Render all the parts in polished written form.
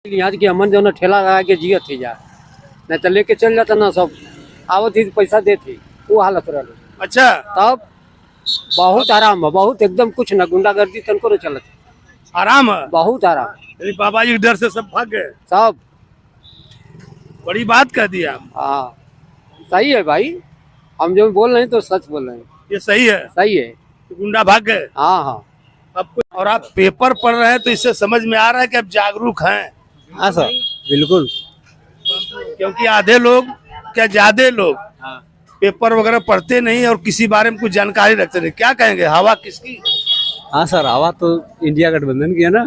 यहाँ के हमन जो ठेला लगा के जियत थी जा नहीं तो लेके चल जाता ना सब आवत ही पैसा देती वो हालत रहा। अच्छा, तब बहुत आराम है, बहुत एकदम कुछ न गुंडागर्दी तनको न चलत, आराम है। बहुत आराम। अरे बाबा जी के डर से सब भाग गए। सब बड़ी बात कह दी आप। हाँ सही है भाई, हम जो बोल रहे हैं तो सच बोल रहे हैं। ये सही है, सही है। गुंडा भाग गए। हाँ हाँ अब और आप पेपर पढ़ रहे हैं तो इससे समझ में आ रहा है कि आप जागरूक हैं। हाँ सर बिल्कुल। क्योंकि आधे लोग क्या ज्यादा लोग पेपर वगैरह पढ़ते नहीं और किसी बारे में कुछ जानकारी रखते नहीं। क्या कहेंगे, हवा किसकी? हाँ सर, हवा तो इंडिया गठबंधन की है ना।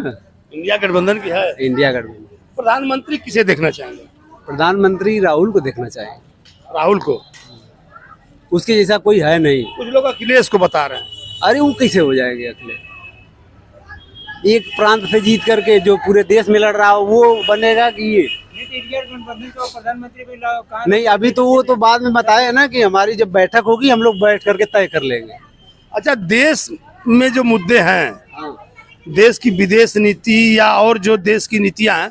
इंडिया गठबंधन की है। इंडिया गठबंधन। प्रधानमंत्री किसे देखना चाहेंगे? प्रधानमंत्री राहुल को देखना चाहिए। राहुल को? उसके जैसा कोई है नहीं। कुछ लोग अखिलेश को बता रहे हैं। अरे वो कैसे हो जाएंगे अखिलेश? एक प्रांत से जीत करके जो पूरे देश में लड़ रहा हो वो बनेगा कि ये प्रधानमंत्री भी नहीं? अभी तो वो तो बाद में बताया ना कि हमारी जब बैठक होगी हम लोग बैठ करके तय कर लेंगे। अच्छा, देश में जो मुद्दे हैं, देश की विदेश नीति या और जो देश की नीतियां हैं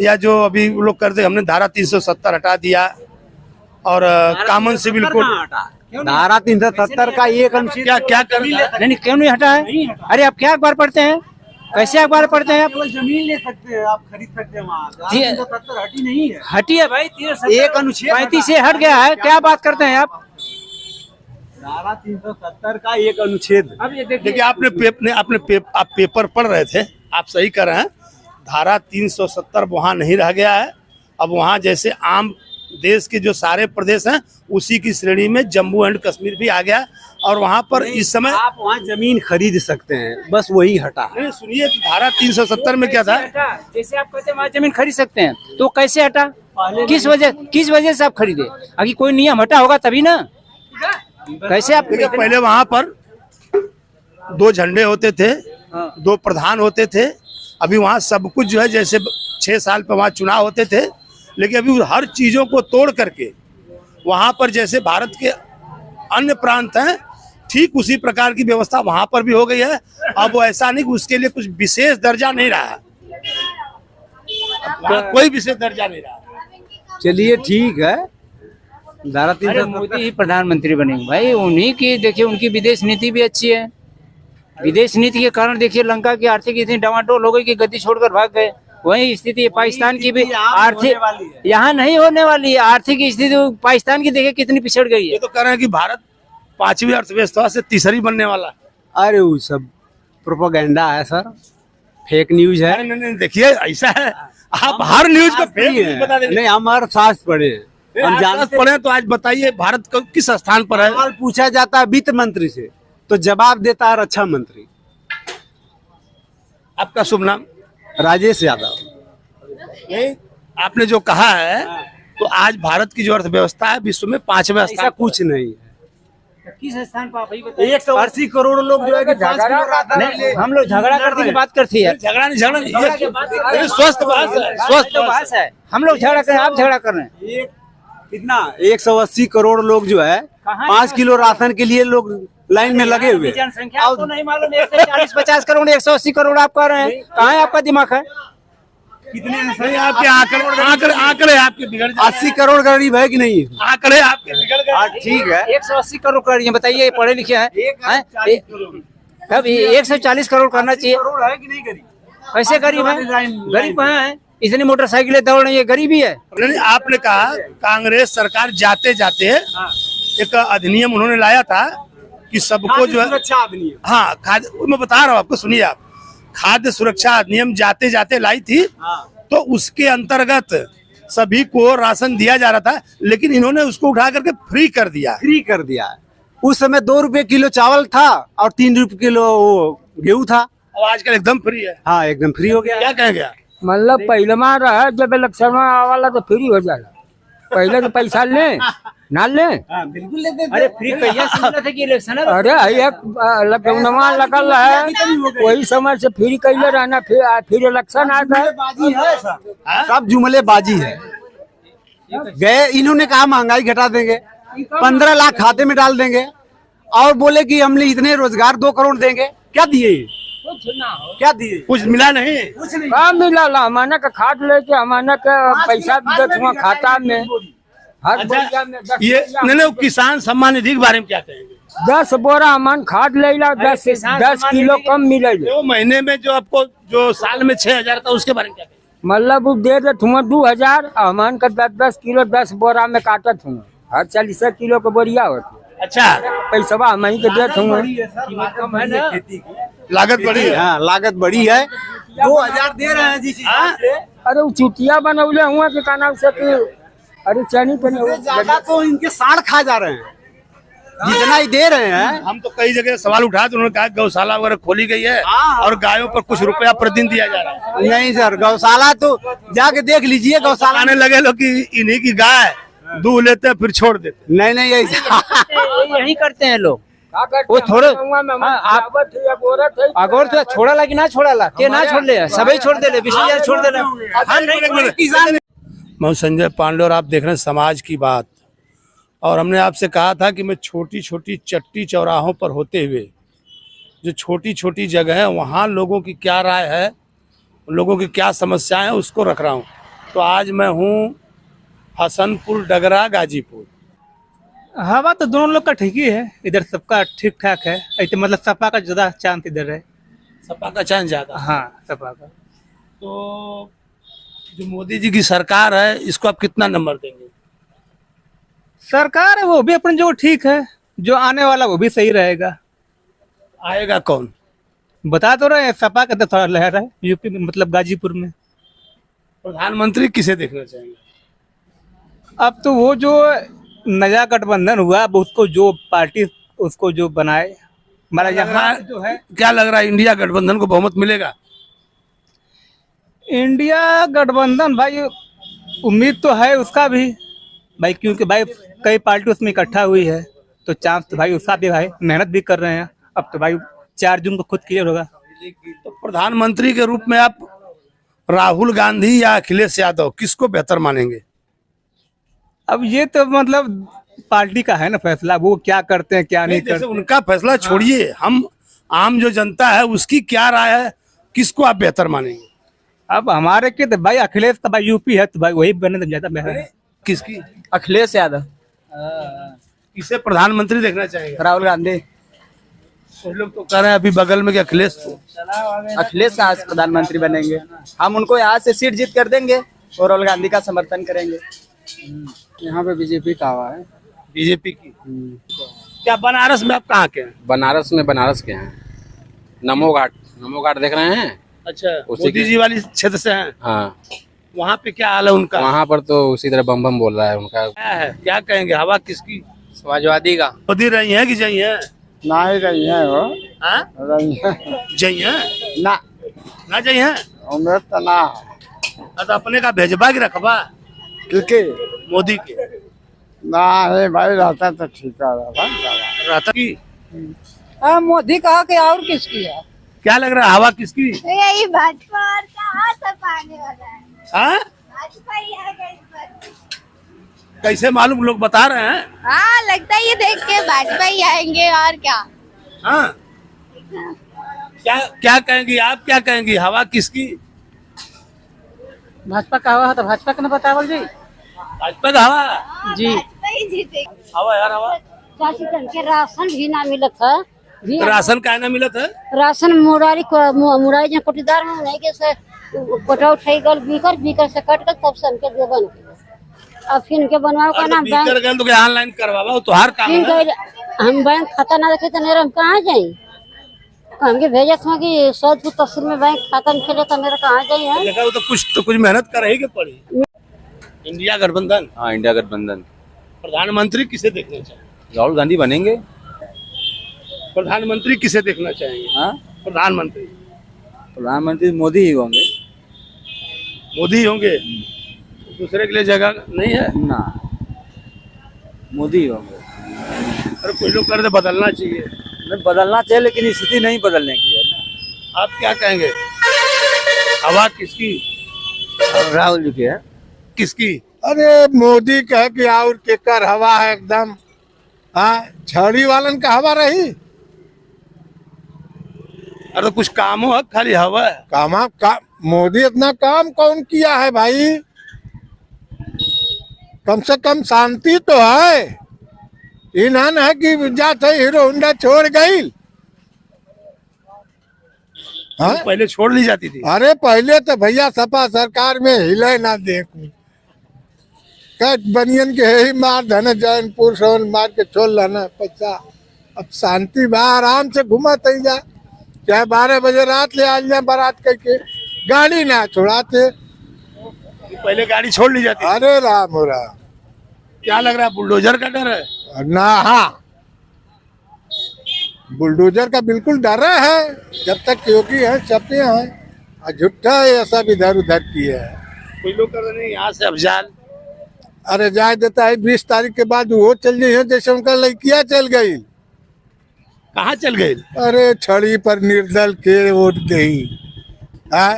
या जो अभी वो लोग करते, हमने धारा 370 हटा दिया और कॉमन सिविल कोड। धारा 370 का एक अनुच्छेद क्या कर नहीं क्यों नहीं हटा है? अरे आप क्या अखबार पढ़ते हैं? कैसे अखबार पढ़ते हैं आप? जमीन ले सकते हैं, आप खरीद सकते हैं वहाँ। 370 हटी नहीं है। हटी है भाई, एक अनुच्छेद 35 से हट गया है। क्या बात करते हैं आप? धारा 370 का एक अनुच्छेद। अब ये देखिए, आप पेपर पढ़ रहे थे, आप सही कर रहे हैं। धारा 370 वहाँ नहीं रह गया है। अब वहाँ जैसे आम देश के जो सारे प्रदेश हैं उसी की श्रेणी में जम्मू एंड कश्मीर भी आ गया और वहाँ पर इस समय आप वहाँ जमीन खरीद सकते हैं, बस वही हटा है। नहीं, सुनिए, धारा 370 में क्या था? जैसे आप कहते हैं वहाँ जमीन खरीद सकते हैं, तो कैसे हटा? किस वजह से आप खरीदे? अगर कोई नियम हटा होगा तभी ना। कैसे आप? पहले वहाँ पर 2 झंडे होते थे, 2 प्रधान होते थे। अभी वहाँ सब कुछ जो है, जैसे 6 साल पे वहाँ चुनाव होते थे, लेकिन अभी हर चीजों को तोड़ करके वहाँ पर जैसे भारत के अन्य प्रांत हैं ठीक उसी प्रकार की व्यवस्था वहाँ पर भी हो गई है। अब वो ऐसा नहीं कि उसके लिए कुछ विशेष दर्जा नहीं रहा, कोई विशेष दर्जा नहीं रहा। चलिए ठीक है। धारा 370 मोदी ही प्रधानमंत्री बनेंगे भाई, उन्हीं की देखिए, उनकी विदेश नीति भी अच्छी है। विदेश नीति के कारण देखिए लंका की आर्थिक इतनी डमाडोल हो गई कि गद्दी छोड़कर भाग गए। वही स्थिति पाकिस्तान की भी आर्थिक यहाँ नहीं होने वाली है। आर्थिक स्थिति पाकिस्तान की देखिए कितनी पिछड़ गई है। ये तो कह रहे हैं कि भारत 5वीं अर्थव्यवस्था से तीसरी बनने वाला है। अरे वो सब प्रोपेगेंडा है सर, फेक न्यूज है। नहीं, देखिए ऐसा है, आप हर न्यूज को फेक न्यूज बता देंगे। नहीं, हम हर शास्त्र पढ़े हैं, हम जानते पढ़े। तो आज बताइए भारत को किस स्थान पर है? सवाल पूछा जाता है वित्त मंत्री से तो जवाब देता है रक्षा मंत्री। आपका शुभ नाम? राजेश यादव। नहीं, आपने जो कहा है तो आज भारत की जो अर्थव्यवस्था है विश्व में 5वें ऐसा स्थान। कुछ नहीं है। किस स्थान पर आप ही बताइए। 180 करोड़ लोग जो है कि नहीं, हम लोग झगड़ा करने की बात करते हैं। झगड़ा नहीं, ये स्वस्थ बात है, स्वस्थ बात है। हम लोग झगड़ा कर रहे हैं, आप झगड़ा कर रहे हैं। कितना 180 करोड़ लोग जो है 5 किलो राशन के लिए लोग लाइन में लगे हुए। जनसंख्या आपको नहीं मालूम? 140-50 करोड़, 180 करोड़ आप कह रहे हैं। कहाँ है आपका दिमाग है? कितने नहीं, आपके आंकड़े आपके बिगड़ जाए। 80 करोड़ गरीब है कि नहीं? आंकड़े आपके बिगड़ गए। ठीक है, 180 करोड़ कर रही है, बताइए, पढ़े लिखे हैं? 140 करोड़ करना चाहिए। है कि नहीं गरीब? कैसे गरीब है? गरीब कहाँ है? इतनी मोटरसाइकिलें दौड़ रही है, गरीबी है। नहीं, आपने कहा कांग्रेस सरकार जाते जाते एक अधिनियम उन्होंने लाया था कि सबको जो है, सुरक्षा अधिनियम। हाँ, खाद्य, मैं बता रहा हूँ आपको, सुनिए आप। खाद्य सुरक्षा अधिनियम जाते जाते लाई थी, तो उसके अंतर्गत सभी को राशन दिया जा रहा था, लेकिन इन्होंने उसको उठा करके फ्री कर दिया। फ्री कर दिया है। उस समय 2 रुपए किलो चावल था और 3 रुपए किलो वो गेहूं था। और आजकल एकदम फ्री है। हाँ, एकदम फ्री हो गया। क्या कहेंगे आप? मतलब पहले में रहा जब इलेक्शन वाला तो फ्री हो जाएगा। पहले तो पैसा ले ना ले। बिल्कुल लेते थे। अरे फ्री कहिया से मिला था कि इलेक्शन है? अरे एक लखनऊ लगल है, वही समय से फ्री कैले रहना, फिर इलेक्शन आ गए। बाजी है सब जुमलेबाजी है। गए इन्होंने कहा महंगाई घटा देंगे, 15 लाख खाते में डाल देंगे और बोले कि हमने इतने रोजगार 2 करोड़ देंगे। क्या दिए? क्या दिए? कुछ मिला नहीं। कुछ नहीं। का मिला ला हमारा का खाद लेके हमारा का पैसा देत हुआ खाता में हर बोरिया में 10 ये बोरिया नहीं नहीं, किसान सम्मान निधि के बारे में क्या कहेंगे? 10 बोरा अमान खाद लेला 10 किलो कम मिले वो महीने में जो आपको जो साल में 6,000 था उसके बारे में क्या कहेंगे? मतलब वो दे देत हुआ 2,000 अमान का 10 किलो 10 बोरा में काटत हुआ हर 40 किलो का बोरिया होती अच्छा, पैसा हम ही के देत हुआ लागत बड़ी है। हाँ, लागत बड़ी है। 2,000 दे रहे हैं जिस हिसाब से। अरे वो चुटिया बनौले हुआ के काना से कि अरे चनी इससे ज्यादा तो इनके साढ़ खा जा रहे हैं जितना ही दे रहे हैं। हम तो कई जगह सवाल उठाए तो उन्होंने कहा गौशाला वगैरह खोली गई है हाँ। और गायों पर कुछ रुपया प्रतिदिन दिया जा रहा है। नहीं सर, गौशाला तो जाके देख लीजिए। गौशाला आने लगे लोग कि इन्हीं की गाय दूध लेते हैं फिर छोड़ देते हैं। नहीं ऐसा यही करते हैं लोग। वो वो थोड़े आप अगर तो छोड़ा ला कि ना छोड़ा ला के ना छोड़ ले सभी छोड़ दे ले 20,000 छोड़ दे ले। हम नहीं किसान। मैं संजय पांडे और आप देख रहे हैं समाज की बात। और हमने आपसे कहा था कि मैं छोटी छोटी चट्टी चौराहों पर होते हुए जो छोटी छोटी जगह है वहाँ लोगों की क्या राय है, उन लोगों की क्या समस्याएं हैं उसको रख रहा हूँ। तो आज मैं हूँ हसनपुर डगरा गाजीपुर। हवा तो दोनों लोग का ठीक ही है, इधर सबका ठीक ठाक है। ऐसे मतलब सपा का ज्यादा चांस इधर है। सपा का चांस ज्यादा। हाँ सपा का। तो जो मोदी जी की सरकार है इसको आप कितना नंबर देंगे? सरकार है वो भी अपने जो ठीक है, जो आने वाला वो भी सही रहेगा। आएगा कौन? बता तो रहे हैं, सपा का तो थोड़ा लहर है यूपी में, मतलब गाजीपुर में। प्रधानमंत्री किसे देखना चाहेंगे? अब तो वो जो नया गठबंधन हुआ अब उसको जो पार्टी उसको जो बनाए हमारा यहाँ जो है। क्या लग रहा है इंडिया गठबंधन को बहुमत मिलेगा? इंडिया गठबंधन भाई उम्मीद तो है उसका भी भाई, क्योंकि भाई कई पार्टी उसमें इकट्ठा हुई है तो चांस तो भाई उसका भी भाई, मेहनत भी कर रहे हैं। अब तो भाई 4 जून को खुद क्लियर होगा। तो प्रधानमंत्री के रूप में आप राहुल गांधी या अखिलेश यादव किसको बेहतर मानेंगे? अब ये तो मतलब पार्टी का है ना फैसला, वो क्या करते हैं क्या नहीं जैसे करते। उनका फैसला छोड़िए, हम आम जो जनता है उसकी क्या राय है, किसको आप बेहतर मानेंगे? अब हमारे के तो भाई अखिलेश का भाई यूपी है तो भाई वही बने तो ज्यादा बेहतर है। किसकी? अखिलेश यादव। किसे प्रधानमंत्री देखना चाहेंगे? राहुल गांधी। कुछ लोग तो कह रहे हैं अभी बगल में कि अखिलेश को। अखिलेश कहाँ से प्रधानमंत्री बनेंगे? हम उनको यहाँ से सीट जीत कर देंगे और राहुल गांधी का समर्थन करेंगे। यहाँ पे बीजेपी का हुआ है। बीजेपी की। क्या बनारस में आप कहाँ के हैं? बनारस के हैं। नमो घाट देख रहे हैं। अच्छा, उसी मोदी के- जी वाली क्षेत्र से हैं। हाँ, वहाँ पे क्या हाल है उनका? वहाँ पर तो उसी तरह बम बम बोल रहा है उनका। क्या है, क्या कहेंगे, हवा किसकी? समाजवादी का। मोदी रही है कि जई है? ना ही रही है वो हाँ? रही है जई है ना ना जई है? उम्र तो ना तो अपने का भेजबा की रखबा क्योंकि मोदी के ना है भाई रहता तो ठीक है रहता की। मोदी कहा कि और किसकी है? क्या लग रहा है हवा किसकी? यही भाजपा और कहाँ से पाने वाला है? हाँ? भाजपा ही आएगा इस बार। कैसे मालूम, लोग बता रहे हैं। हाँ लगता है ये देख के भाजपा ही आएंगे और क्या। हाँ, क्या क्या कहेंगी आप, क्या कहेंगी, हवा किसकी? भाजपा का हवा है तो भाजपा का ना बतावल जी। भाजपा का हवा जी भाजपा ही जीतेगी। हवा यार हवा। के राशन भी ना मिलत है भी राशन का ना मिलत है? राशन मुरारी जो कोटीदार में नहीं के से कोटा उठाई गल बीकर से कट कर तब सन के देवन के अब फिर के बनवाओ का नाम बैंक कर गए तो क्या ऑनलाइन करवाओ तो हर काम फिर है। गए हम बैंक खाता ना रखे तो नहीं हम कहाँ जाई हमके भेजत में कि 100 तहसील में बैंक खाता में खेले तो मेरा कहाँ जाई है। देखा वो तो कुछ मेहनत कर ही के पड़ी। इंडिया गठबंधन। हाँ, इंडिया गठबंधन। प्रधानमंत्री किसे देखना चाहिए? राहुल गांधी बनेंगे। प्रधानमंत्री किसे देखना चाहेंगे? हाँ? प्रधानमंत्री मोदी ही होंगे मोदी होंगे, दूसरे के लिए जगह नहीं है ना मोदी ही होंगे। अरे कुछ लोग कहते बदलना चाहिए। नहीं बदलना चाहिए लेकिन स्थिति नहीं बदलने की है ना। आप क्या कहेंगे, हवा किसकी? राहुल जी के है। किसकी? अरे मोदी कह के और केकर हवा है एकदम। हाँ, छड़ी वालन का हवा रही। अरे तो कुछ काम हो, खाली हवा है। मोदी इतना काम कौन किया है भाई? कम से कम शांति तो है। ये ना है कि जाते हीरो होंडा छोड़ गई। हाँ? पहले छोड़ ली जाती थी। अरे पहले तो भैया सपा सरकार में हिले ना देखू, बनियन के ही मार धन जैनपुर सोन मार के छोड़ लाना पैसा। अब शांति बा, आराम से घुमा तई जा, चाहे 12 बजे रात ले आ जाए बारात करके, गाड़ी ना छोड़ाते। पहले गाड़ी छोड़ ली जाती। अरे राम हो राम, क्या लग रहा है, बुलडोजर का डर है ना? हाँ, बुलडोजर का बिल्कुल डर है। जब तक योगी है चपे हैं और झूठा ये सब इधर उधर किए है। कोई लोग कर रहे हैं यहाँ से अफजाल। अरे जाए देता है 20 तारीख के बाद वो चल गई है, जैसे उनका लड़कियां चल गई। कहाँ चल गई? अरे छड़ी पर निर्दल के वोट गई है,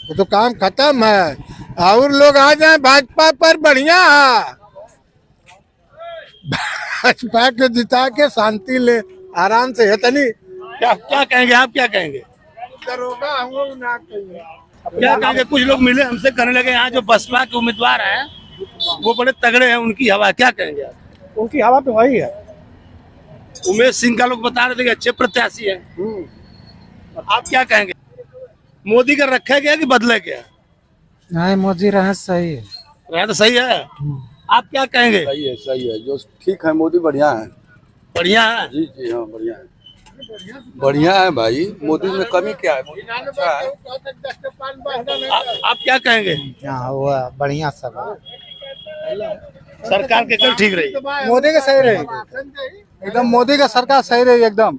वो तो काम खत्म है। और लोग आ जाए भाजपा पर, बढ़िया है। भाजपा के जिता के शांति ले आराम से है। तनी क्या कहेंगे आप, क्या कहेंगे? दरोगा हम लोग ना कहेंगे। क्या कहेंगे? कुछ लोग मिले हमसे कहने लगे यहाँ जो बसपा के उम्मीदवार हैं वो बड़े तगड़े हैं, उनकी हवा। क्या कहेंगे आप? उनकी हवा तो वही है। उमेश सिंह का लोग बता रहे थे कि अच्छे प्रत्याशी है। आप क्या कहेंगे? मोदी का रखा गया कि बदला गया? नहीं, मोदी रहा सही है। रहा तो सही है। आप क्या कहेंगे? सही है, जो ठीक है। मोदी बढ़िया है। बढ़िया है? जी जी हाँ, बढ़िया है भाई। मोदी में कमी क्या है? मोदी अच्छा है। आप क्या कहेंगे? हाँ, वो बढ़िया सब सरकार के कल ठीक रही? मोदी का सही रही एकदम। मोदी का सरकार सही रही एकदम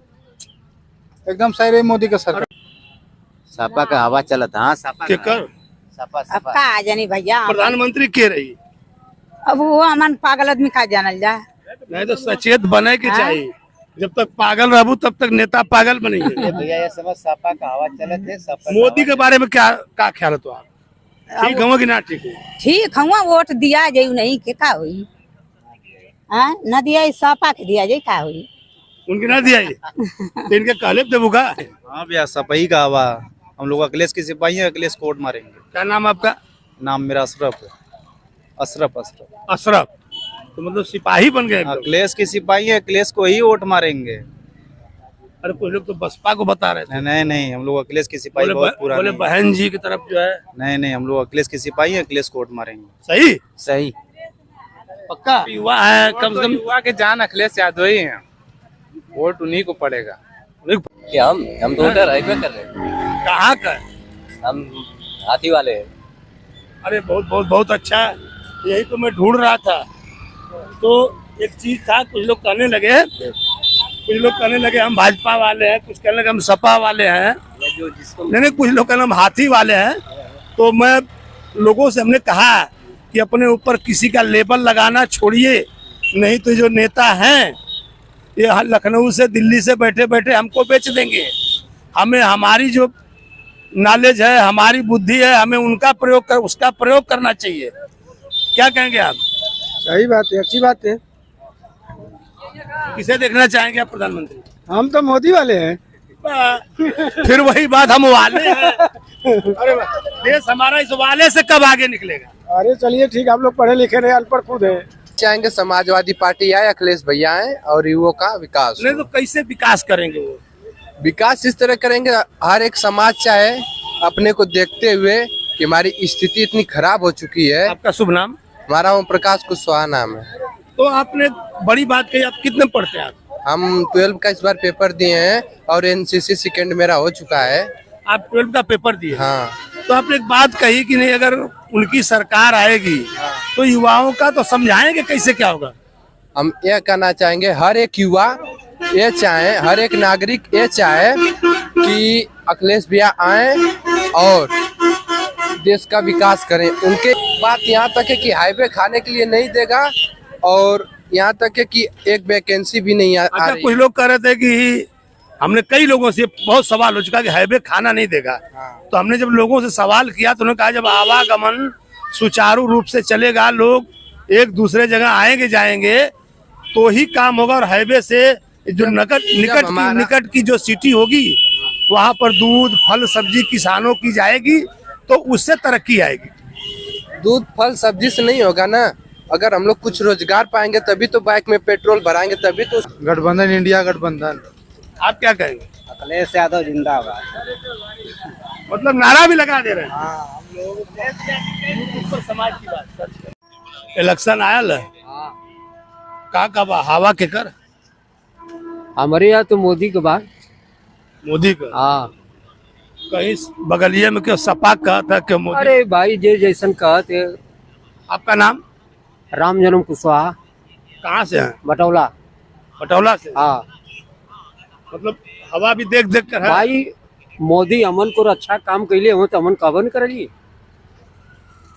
सही रही मोदी का सरकार। सपा का हवा चलत। हाँ, सपा के कर सपा अब का आ जानी भैया, प्रधानमंत्री के रही? अब वो अमन पागल आदमी का जानल जा। नहीं तो सचेत बने के चाहिए। जब तक पागल रहू तब तक नेता पागल बनेंगे। भैया ये समझ सपा का हवा चलत है। सपा मोदी के बारे में क्या ख्याल है? तो आप ठीक हो कि ना ठीक हो? ठीक हुआ, वोट दिया जाये नहीं के का हुई? हाँ, न दिया सपा के दिया जाये का हुई? उनके ना दिया तो इनके कहले देबू का? हाँ भैया, सपाही का हवा। हम लोग अखिलेश की सिपाही है, अखिलेश कोर्ट मारेंगे। क्या नाम आपका? नाम मेरा अशरफ है। अशरफ तो मतलब सिपाही बन गए? अखिलेश की सिपाही है, अखिलेश को ही वोट मारेंगे। अरे कुछ लोग तो बसपा को बता रहे थे। नहीं, हम लोग अखिलेश की सिपाही बहुत पुराने। बोले बहन जी की तरफ जो है। नहीं, हम लोग अखिलेश की सिपाही है, अखिलेश को वोट मारेंगे। सही पक्का? युवा है, कम से कम युवा के जान अखिलेश यादव ही है, वोट उन्हीं को पड़ेगा। हम तो उधर हाईवे कर रहे हैं। कहाँ का? हम हाथी वाले हैं। अरे बहुत अच्छा, यही तो मैं ढूंढ रहा था। तो एक चीज था, कुछ लोग कहने लगे हम भाजपा वाले हैं, कुछ कहने लगे हम सपा वाले हैं, नहीं कुछ लोग कहने हम हाथी वाले हैं। तो मैं लोगों से हमने कहा कि अपने ऊपर किसी का लेबल लगाना छोड़िए, नहीं तो जो नेता हैं ये लखनऊ से दिल्ली से बैठे बैठे हमको बेच देंगे। हमें हमारी जो नॉलेज है, हमारी बुद्धि है, हमें उसका प्रयोग करना चाहिए। क्या कहेंगे आप? सही बात है, अच्छी बात है। किसे देखना चाहेंगे आप प्रधानमंत्री? हम तो मोदी वाले हैं। फिर वही बात, हम वाले हैं। अरे देश हमारा इस वाले से कब आगे निकलेगा? अरे चलिए ठीक, आप लोग पढ़े लिखे रहे, अनपढ़ खुद है। चाहेंगे समाजवादी पार्टी आए, अखिलेश भैया आए और युवाओं का विकास। नहीं तो कैसे विकास करेंगे वो? विकास इस तरह करेंगे, हर एक समाज चाहे अपने को देखते हुए कि हमारी स्थिति इतनी खराब हो चुकी है। आपका शुभ नाम? हमारा ओम प्रकाश कुशवाहा नाम है। तो आपने बड़ी बात कही। आप कितने पढ़ते हैं आप? हम 12 का इस बार पेपर दिए हैं और एनसीसी सेकेंड मेरा हो चुका है। आप 12 का पेपर दिए? हाँ। तो आपने एक बात कही कि नहीं, अगर उनकी सरकार आएगी तो युवाओं का तो समझाएंगे कैसे क्या होगा। हम यह कहना चाहेंगे, हर एक युवा ये चाहे, हर एक नागरिक ये चाहे कि अखिलेश भैया आए और देश का विकास करें। उनके बात यहाँ तक है कि हाईवे खाने के लिए नहीं देगा और यहाँ तक है कि एक वैकेंसी भी नहीं आ रही। कुछ लोग कह रहे थे कि हमने कई लोगों से बहुत सवाल हो चुका कि हाईवे खाना नहीं देगा। तो हमने जब लोगों से सवाल किया तो उन्होंने कहा जब आवागमन सुचारू रूप से चलेगा, लोग एक दूसरे जगह आएंगे जाएंगे तो ही काम होगा। और हाईवे से जो निकट की जो सिटी होगी वहाँ पर दूध फल सब्जी किसानों की जाएगी तो उससे तरक्की आएगी। दूध फल सब्जी से नहीं होगा ना, अगर हम लोग कुछ रोजगार पाएंगे तभी तो बाइक में पेट्रोल भराएंगे, तभी तो। गठबंधन, इंडिया गठबंधन। आप क्या कहेंगे? अखिलेश यादव जिंदाबाद। मतलब नारा भी लगा दे रहे हैं। समाज की बात। इलेक्शन आयल है, का बा हवा के कर? हमारे यहाँ तो मोदी के बाद मोदी का। हाँ, कहीं बगलिए में क्यों सपा कहा था कि मोदी? अरे भाई जे जैसन कहते। आपका नाम? राम जन्म कुशवाहा। कहाँ से है? बटौला। बटौला से। हाँ, मतलब हवा भी देख देख कर है। भाई मोदी अमन को अच्छा काम कैले हो तो अमन कब न करली,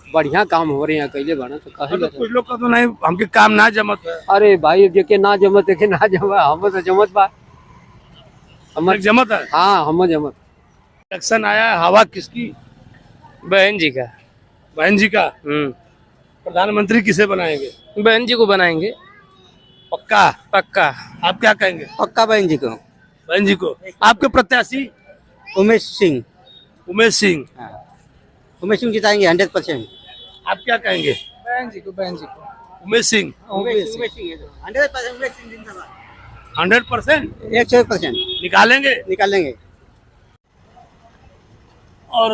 बढ़िया काम हो रहे हैं कैले बना तो कहे। मतलब कुछ लोग का तो नहीं, हमके काम ना जमत है। अरे भाई देखे ना जमत, देखे ना जमत, हम तो जमत बा, हमर जमत है। हाँ हम जमत। इलेक्शन आया है, हवा किसकी? बहन जी का। बहन जी का। प्रधानमंत्री किसे बनाएंगे? बहन जी को बनाएंगे। पक्का? पक्का। आप क्या कहेंगे? पक्का बहन जी को। बहन जी को। आपके प्रत्याशी? उमेश सिंह। उमेश सिंह। उमेश सिंह जिताएंगे 100%। आप क्या कहेंगे? बहन जी को। बहन जी को। उमेश सिंह। उमेश सिंह 100% उमेश सिंह जिंदाबाद। 100%? 100% निकालेंगे? निकालेंगे। और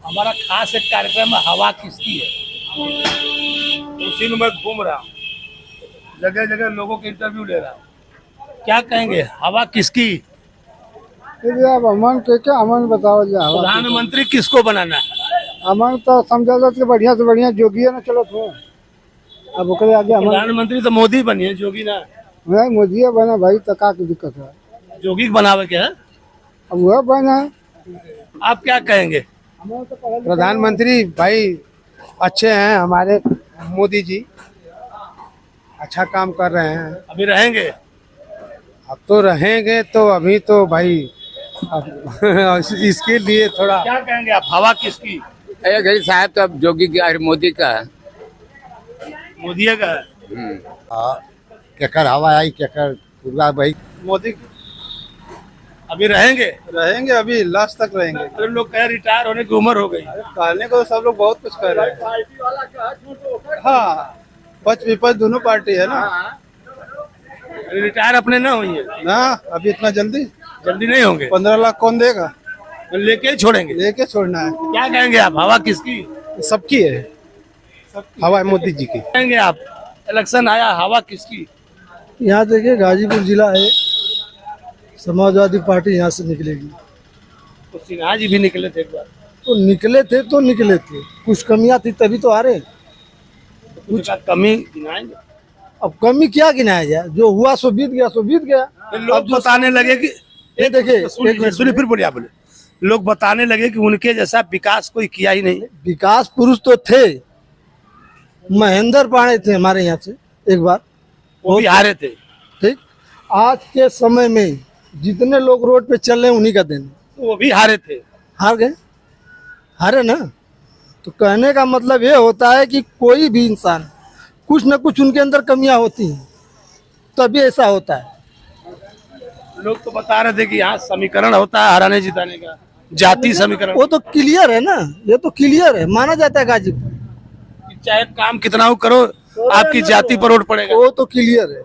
हमारा खास एक कार्यक्रम है हवा किसकी है, उसी में मैं घूम रहा हूँ, जगह जगह लोगों के इंटरव्यू ले रहा हूँ। क्या कहेंगे हवा किसकी? अब अमन के क्या, अमन बताओ। प्रधानमंत्री किसको बनाना है? अमन तो समझा जाए बढ़िया से बढ़िया जोगी है ना, चलो तो अब ओकरे आगे अमन। प्रधानमंत्री तो मोदी बनिए, जोगी ना। नहीं मोदी बना भाई, तो का की दिक्कत है? जोगी बनावे क्या? अब वह बना। आप क्या कहेंगे? प्रधानमंत्री भाई अच्छे हैं हमारे मोदी जी, अच्छा काम कर रहे हैं। अभी रहेंगे? अब तो रहेंगे, तो अभी तो भाई इसके लिए थोड़ा। क्या कहेंगे आप, हवा किसकी? गरीब साहब तो अब जोगी का मोदी का है। मोदी का है। केकर हवा आई, केकर पूरा भाई मोदी। अभी रहेंगे? रहेंगे, अभी लास्ट तक रहेंगे। अरे लोग कह रिटायर होने की उम्र हो गई। कहने को सब लोग बहुत कुछ कर रहे हैं। हाँ, पक्ष विपक्ष दोनों पार्टी है ना। रिटायर अपने ना हुई है ना, अभी इतना जल्दी नहीं होंगे। 15 लाख कौन देगा? लेके ही छोड़ेंगे? लेके छोड़ना है। क्या कहेंगे आप, हवा किसकी? सबकी है हवा, मोदी जी की। कहेंगे आप इलेक्शन आया, हवा किसकी? यहाँ देखिए गाजीपुर जिला है, समाजवादी पार्टी यहाँ से निकलेगी। तो सिन्हा जी भी निकले थे एक बार। तो निकले थे, कुछ कमियां थी तभी तो आ रहे। कुछ कमी गिनाएंगे? अब कमी क्या गिनाया जाए, जो हुआ सो बीत गया। लोग बताने लगे कि ये देखिए, सुनिए फिर बोलिए, आप बोले। लोग बताने लगे कि उनके जैसा विकास कोई किया ही नहीं। विकास पुरुष तो थे, महेंद्र पांडे थे हमारे यहाँ से एक बार, वो भी हारे थे। ठीक, आज के समय में जितने लोग रोड पे चल रहे हैं उन्हीं का देन। वो भी हारे थे। हार गए, हारे ना। तो कहने का मतलब ये होता है कि कोई भी इंसान कुछ न कुछ उनके अंदर कमियां होती हैं, तभी ऐसा होता है। लोग तो बता रहे थे कि यहाँ समीकरण होता है हराने जिताने का, जाति समीकरण। वो तो क्लियर है ना, ये तो क्लियर है, माना जाता है गाजीपुर। चाहे काम कितना हो करो, आपकी जाति पर वोट पड़ेगा। वो तो क्लियर है।